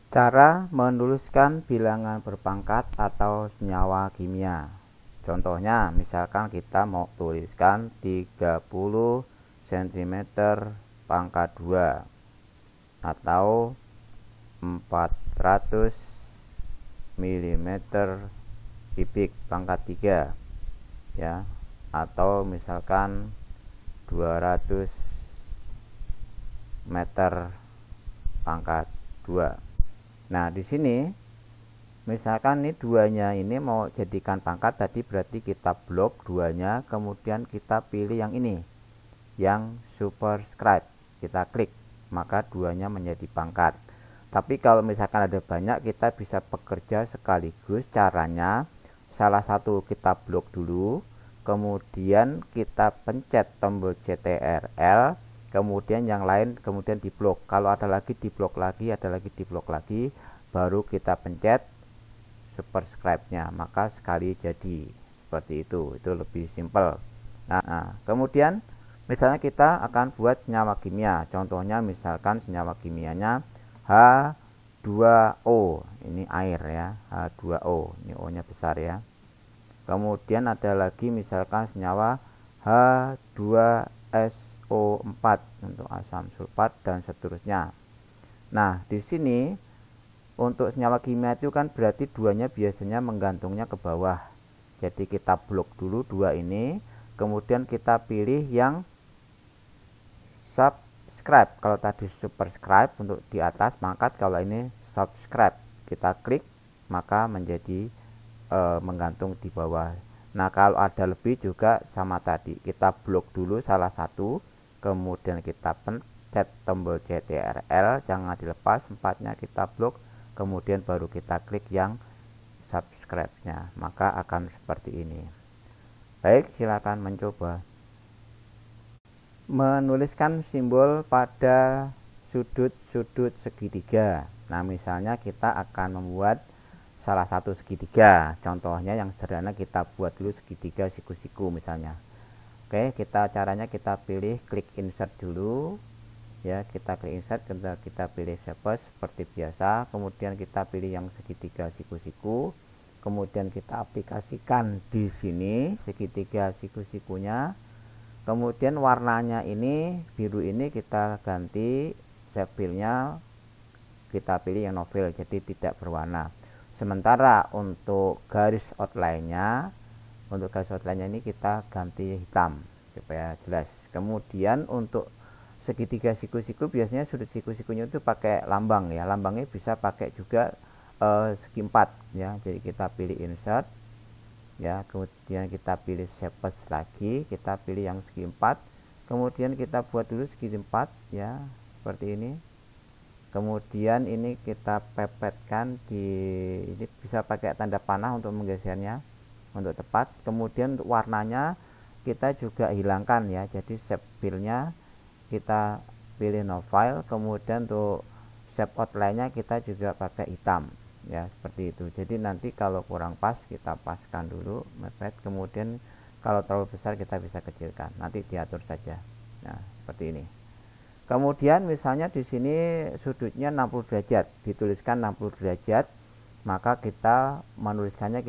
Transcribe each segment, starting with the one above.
Cara menuliskan bilangan berpangkat atau senyawa kimia. Contohnya, misalkan kita mau tuliskan 30 cm pangkat 2 atau 400 mm kubik pangkat 3 ya, atau misalkan 200 meter pangkat 2. Nah, di sini misalkan nih duanya ini mau jadikan pangkat, tadi berarti kita blok duanya, kemudian kita pilih yang ini, yang superscribe, kita klik, maka duanya menjadi pangkat. Tapi kalau misalkan ada banyak, kita bisa bekerja sekaligus. Caranya, salah satu kita blok dulu, kemudian kita pencet tombol CTRL, kemudian yang lain kemudian diblok. Kalau ada lagi diblok lagi, ada lagi diblok lagi, baru kita pencet superscribe-nya, maka sekali jadi seperti itu lebih simpel. Nah, kemudian misalnya kita akan buat senyawa kimia. Contohnya misalkan senyawa kimianya H2O, ini air ya, H2O, ini O-nya besar ya. Kemudian ada lagi misalkan senyawa H2SO4 untuk asam sulfat dan seterusnya. Nah, di sini untuk senyawa kimia itu kan berarti duanya biasanya menggantungnya ke bawah. Jadi kita blok dulu dua ini, kemudian kita pilih yang subscribe. Kalau tadi superscribe untuk di atas pangkat, kalau ini subscribe, kita klik maka menjadi menggantung di bawah. Nah, kalau ada lebih juga sama tadi, kita blok dulu salah satu, kemudian kita pencet tombol CTRL, jangan dilepas, empatnya kita blok, kemudian baru kita klik yang subscribe-nya, maka akan seperti ini. Baik, silakan mencoba. Menuliskan simbol pada sudut-sudut segitiga. Nah, misalnya kita akan membuat salah satu segitiga. Contohnya yang sederhana, kita buat dulu segitiga siku-siku misalnya. Oke, caranya kita pilih klik insert dulu ya, kita klik insert, kita pilih shape seperti biasa, kemudian kita pilih yang segitiga siku-siku, kemudian kita aplikasikan di sini segitiga siku-sikunya. Kemudian warnanya ini biru, ini kita ganti shape fill-nya, kita pilih yang novel, jadi tidak berwarna. Sementara untuk garis outline-nya, ini kita ganti hitam supaya jelas. Kemudian untuk segitiga siku-siku, biasanya sudut siku-sikunya itu pakai lambang ya. Lambangnya bisa pakai juga segi 4 ya. Jadi kita pilih insert ya, kemudian kita pilih shape lagi, kita pilih yang segi 4. Kemudian kita buat dulu segi 4 ya, seperti ini. Kemudian ini kita pepetkan di ini, bisa pakai tanda panah untuk menggesernya untuk tepat. Kemudian untuk warnanya kita juga hilangkan ya, jadi shape fill-nya kita pilih no file, kemudian untuk shape outline-nya kita juga pakai hitam ya, seperti itu. Jadi nanti kalau kurang pas kita paskan dulu mepet, kemudian kalau terlalu besar kita bisa kecilkan, nanti diatur saja. Nah, seperti ini. Kemudian misalnya di sini sudutnya 60 derajat, dituliskan 60 derajat, maka kita menuliskannya,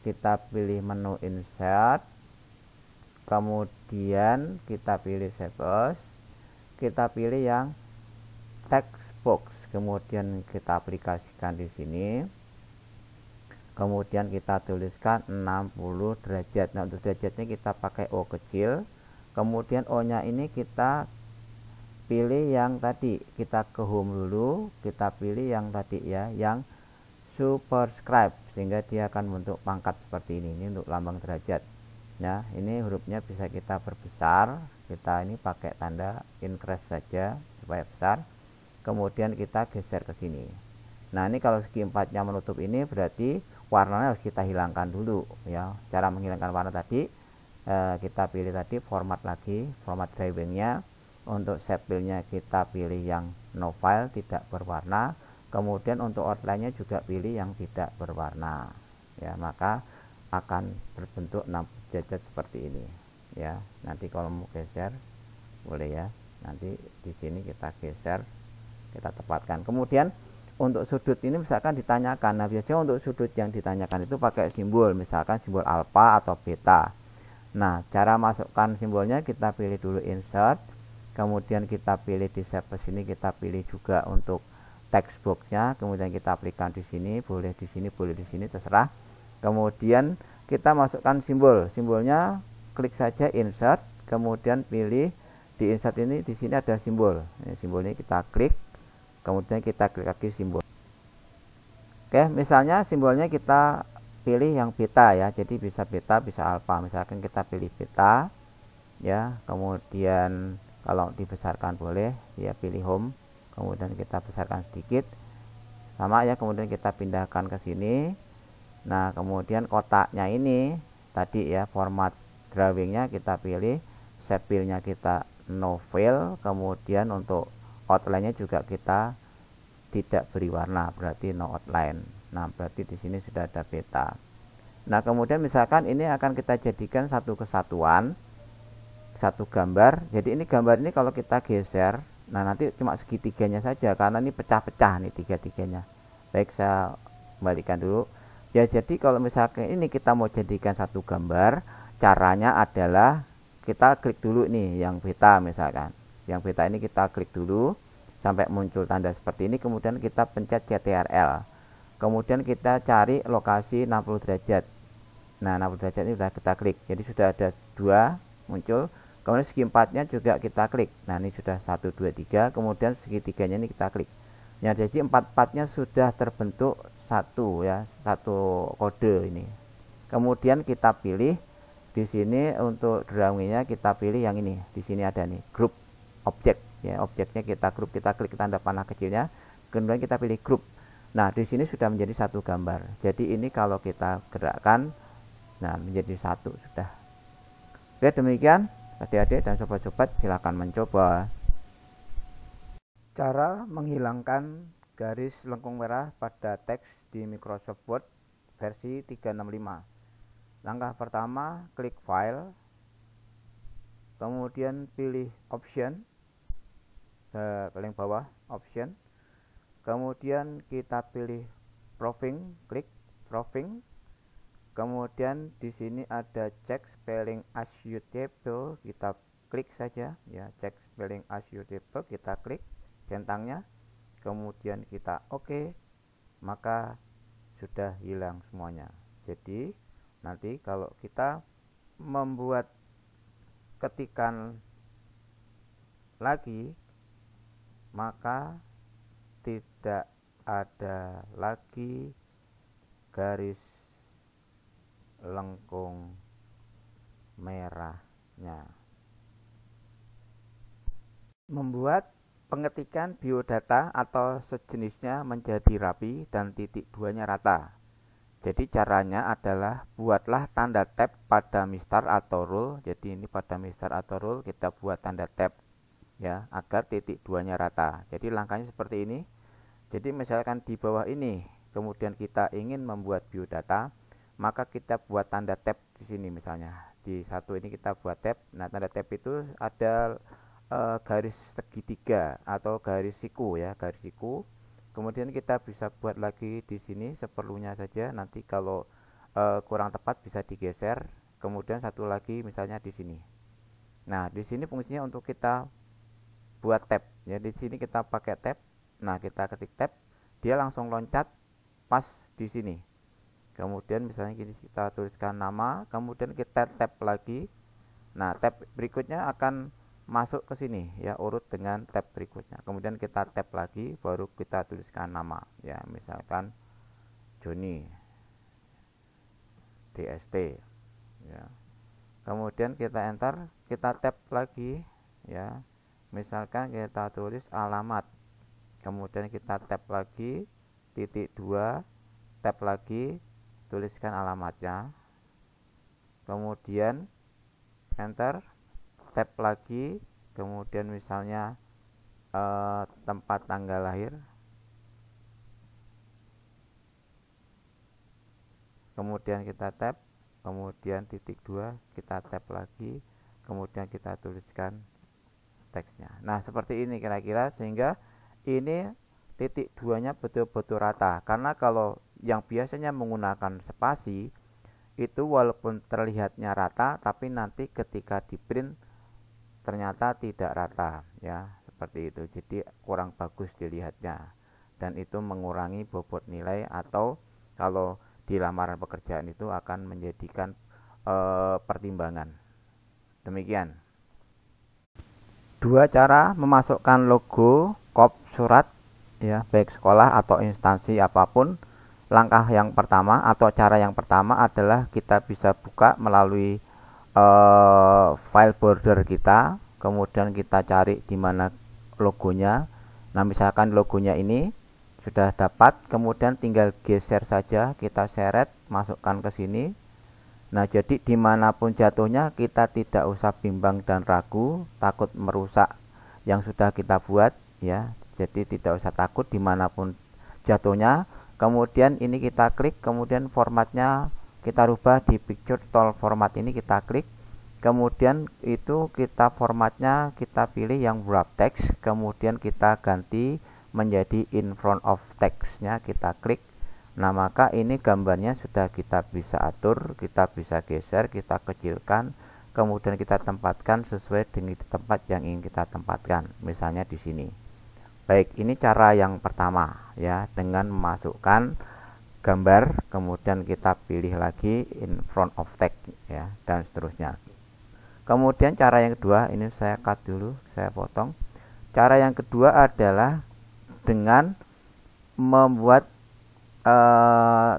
kita pilih menu insert, kemudian kita pilih shape, kita pilih yang text box, kemudian kita aplikasikan di sini, kemudian kita tuliskan 60 derajat. Nah, untuk derajatnya kita pakai O kecil, kemudian O nya ini kita pilih yang tadi, kita ke home dulu, kita pilih yang tadi ya, yang superscribe, sehingga dia akan membentuk pangkat seperti ini. Ini untuk lambang derajat ya. Ini hurufnya bisa kita perbesar, kita ini pakai tanda increase saja supaya besar, kemudian kita geser ke sini. Nah, ini kalau segi 4 nya menutup ini, berarti warnanya harus kita hilangkan dulu ya. Cara menghilangkan warna tadi, kita pilih tadi format lagi, format drawingnya. Untuk shape fill-nya kita pilih yang no file, tidak berwarna. Kemudian untuk outline-nya juga pilih yang tidak berwarna ya, maka akan berbentuk 60 derajat seperti ini ya. Nanti kalau mau geser boleh ya, nanti di sini kita geser, kita tepatkan. Kemudian untuk sudut ini misalkan ditanyakan. Nah, biasanya untuk sudut yang ditanyakan itu pakai simbol, misalkan simbol alfa atau beta. Nah, cara masukkan simbolnya kita pilih dulu insert, kemudian kita pilih di shape sini, kita pilih juga untuk text boxnya, kemudian kita aplikasikan di sini, boleh di sini, boleh di sini, terserah. Kemudian kita masukkan simbol, simbolnya klik saja insert, kemudian pilih di insert ini, di sini ada simbol. Ini simbolnya kita klik, kemudian kita klik lagi simbol. Oke, misalnya simbolnya kita pilih yang beta ya, jadi bisa beta bisa alfa. Misalkan kita pilih beta ya, kemudian kalau dibesarkan boleh ya, pilih home, kemudian kita besarkan sedikit sama ya, kemudian kita pindahkan ke sini. Nah, kemudian kotaknya ini tadi ya, format drawingnya kita pilih, shape fill-nya kita no fill, kemudian untuk outline-nya juga kita tidak beri warna, berarti no outline. Nah, berarti di sini sudah ada beta. Nah, kemudian misalkan ini akan kita jadikan satu kesatuan, satu gambar. Jadi ini gambar ini kalau kita geser, nah nanti cuma segitiganya saja karena ini pecah-pecah nih tiga-tiganya. Baik, saya kembalikan dulu. Ya, jadi kalau misalkan ini kita mau jadikan satu gambar, caranya adalah kita klik dulu nih yang beta misalkan. Yang beta ini kita klik dulu sampai muncul tanda seperti ini, kemudian kita pencet CTRL. Kemudian kita cari lokasi 60 derajat. Nah, 60 derajat ini sudah kita klik. Jadi sudah ada dua muncul. Kemudian segi empatnya juga kita klik. Nah, ini sudah 1 2 3, kemudian segitiganya ini kita klik. Ya, jadi empat-empatnya sudah terbentuk satu ya, satu kode ini. Kemudian kita pilih di sini untuk drawingnya, kita pilih yang ini. Di sini ada nih group objek ya, objeknya kita grup, kita klik tanda panah kecilnya, kemudian kita pilih grup. Nah, di sini sudah menjadi satu gambar. Jadi ini kalau kita gerakkan, nah menjadi satu sudah. Oke, demikian adik-adik dan sobat-sobat, silakan mencoba. Cara menghilangkan garis lengkung merah pada teks di Microsoft Word versi 365. Langkah pertama, klik file, kemudian pilih option, paling bawah option, kemudian kita pilih proofing, klik proofing, kemudian di sini ada check spelling as usable, kita klik saja ya, check spelling as usable, kita klik centangnya, kemudian kita oke, maka sudah hilang semuanya. Jadi nanti kalau kita membuat ketikan lagi, maka tidak ada lagi garis lengkung merahnya. Membuat pengetikan biodata atau sejenisnya menjadi rapi dan titik duanya rata. Jadi caranya adalah buatlah tanda tab pada mistar atau rule. Jadi ini pada mistar atau rule kita buat tanda tab ya, agar titik duanya rata. Jadi langkahnya seperti ini. Jadi misalkan di bawah ini kemudian kita ingin membuat biodata, maka kita buat tanda tab di sini misalnya. Di satu ini kita buat tab. Nah, tanda tab itu ada garis segitiga atau garis siku ya, garis siku. Kemudian kita bisa buat lagi di sini seperlunya saja. Nanti kalau kurang tepat bisa digeser. Kemudian satu lagi misalnya di sini. Nah, di sini fungsinya untuk kita buat tab. Ya, di sini kita pakai tab. Nah, kita ketik tab, dia langsung loncat pas di sini. Kemudian misalnya kita tuliskan nama, kemudian kita tab lagi. Nah, tab berikutnya akan masuk ke sini ya, urut dengan tab berikutnya. Kemudian kita tab lagi, baru kita tuliskan nama ya, misalkan Joni DST ya. Kemudian kita enter, kita tab lagi ya, misalkan kita tulis alamat. Kemudian kita tab lagi, titik 2, tab lagi, tuliskan alamatnya. Kemudian enter, tab lagi, kemudian misalnya tempat tanggal lahir, kemudian kita tab, kemudian titik 2 kita tab lagi, kemudian kita tuliskan teksnya. Nah, seperti ini kira-kira, sehingga ini titik duanya betul-betul rata, karena kalau yang biasanya menggunakan spasi itu walaupun terlihatnya rata tapi nanti ketika di print ternyata tidak rata ya, seperti itu. Jadi kurang bagus dilihatnya dan itu mengurangi bobot nilai, atau kalau di lamaran pekerjaan itu akan menjadikan pertimbangan. Demikian dua cara memasukkan logo kop surat ya, baik sekolah atau instansi apapun. Langkah yang pertama atau cara yang pertama adalah kita bisa buka melalui file border kita, kemudian kita cari di mana logonya. Nah, misalkan logonya ini sudah dapat, kemudian tinggal geser saja, kita seret, masukkan ke sini. Nah, jadi dimanapun jatuhnya kita tidak usah bimbang dan ragu, takut merusak yang sudah kita buat ya. Jadi tidak usah takut dimanapun jatuhnya. Kemudian ini kita klik, kemudian formatnya kita rubah di picture tool format ini, kita klik. Kemudian itu kita formatnya kita pilih yang wrap text, kemudian kita ganti menjadi in front of text-nya, kita klik. Nah, maka ini gambarnya sudah kita bisa atur, kita bisa geser, kita kecilkan, kemudian kita tempatkan sesuai dengan tempat yang ingin kita tempatkan, misalnya di sini. Baik, ini cara yang pertama ya, dengan memasukkan gambar, kemudian kita pilih lagi in front of text ya, dan seterusnya. Kemudian cara yang kedua, ini saya cut dulu, saya potong. Cara yang kedua adalah dengan membuat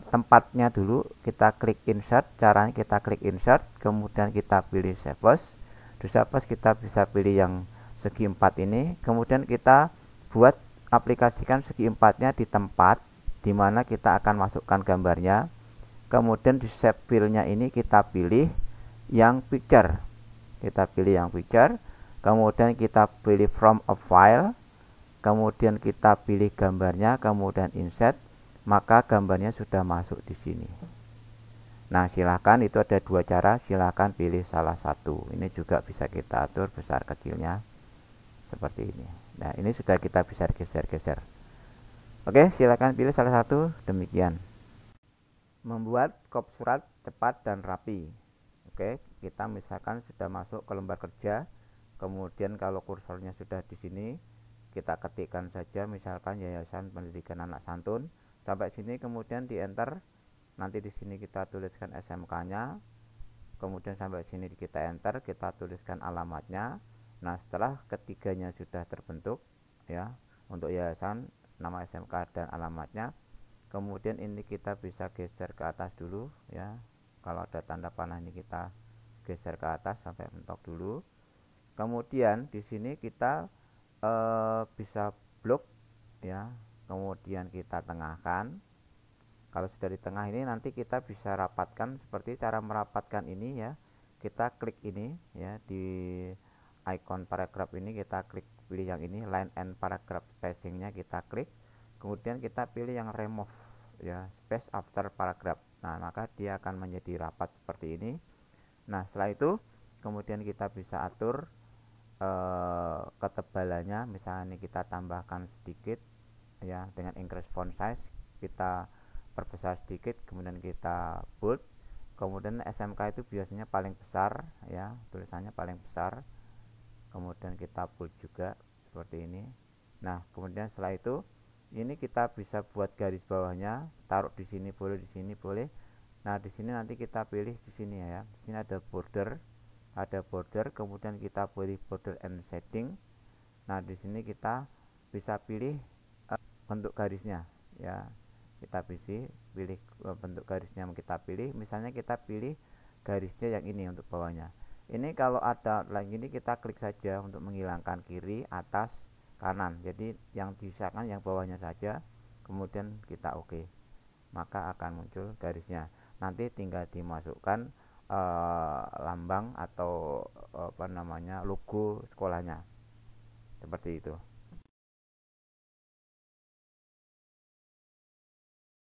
tempatnya dulu. Kita klik insert, caranya kita klik insert, kemudian kita pilih save as. Di save as kita bisa pilih yang segi 4 ini, kemudian kita buat aplikasikan segi 4-nya di tempat dimana kita akan masukkan gambarnya. Kemudian di shape fill-nya ini kita pilih yang picture, kita pilih yang picture, kemudian kita pilih from a file, kemudian kita pilih gambarnya, kemudian insert, maka gambarnya sudah masuk di sini. Nah, silahkan, itu ada dua cara, silahkan pilih salah satu. Ini juga bisa kita atur besar kecilnya seperti ini. Nah, ini sudah kita bisa geser-geser. Oke, silahkan pilih salah satu. Demikian membuat kop surat cepat dan rapi. Oke, kita misalkan sudah masuk ke lembar kerja, kemudian kalau kursornya sudah di sini, kita ketikkan saja misalkan Yayasan Pendidikan Anak Santun. Sampai sini kemudian di enter, nanti di sini kita tuliskan SMK-nya, kemudian sampai sini kita enter, kita tuliskan alamatnya. Nah, setelah ketiganya sudah terbentuk ya, untuk yayasan, nama SMK dan alamatnya, kemudian ini kita bisa geser ke atas dulu ya. Kalau ada tanda panah ini kita geser ke atas sampai mentok dulu. Kemudian di sini kita bisa blok ya, kemudian kita tengahkan. Kalau sudah di tengah ini nanti kita bisa rapatkan. Seperti cara merapatkan ini ya, kita klik ini ya, di icon paragraf ini kita klik, pilih yang ini line and paragraph spacingnya kita klik, kemudian kita pilih yang remove ya, space after paragraph. Nah, maka dia akan menjadi rapat seperti ini. Nah, setelah itu kemudian kita bisa atur ketebalannya. Misalnya ini kita tambahkan sedikit ya, dengan increase font size kita perbesar sedikit, kemudian kita bold. Kemudian SMK itu biasanya paling besar ya, tulisannya paling besar, kemudian kita bold juga seperti ini. Nah, kemudian setelah itu ini kita bisa buat garis bawahnya, taruh di sini boleh, di sini boleh. Nah, di sini nanti kita pilih di sini ya, di sini ada border, kemudian kita pilih border and shading. Nah, di sini kita bisa pilih bentuk garisnya ya, kita pilih bentuk garisnya, kita pilih misalnya kita pilih garisnya yang ini untuk bawahnya. Ini kalau ada lagi ini kita klik saja untuk menghilangkan kiri, atas, kanan. Jadi yang disisakan yang bawahnya saja, kemudian kita oke, maka akan muncul garisnya. Nanti tinggal dimasukkan lambang atau logo sekolahnya seperti itu.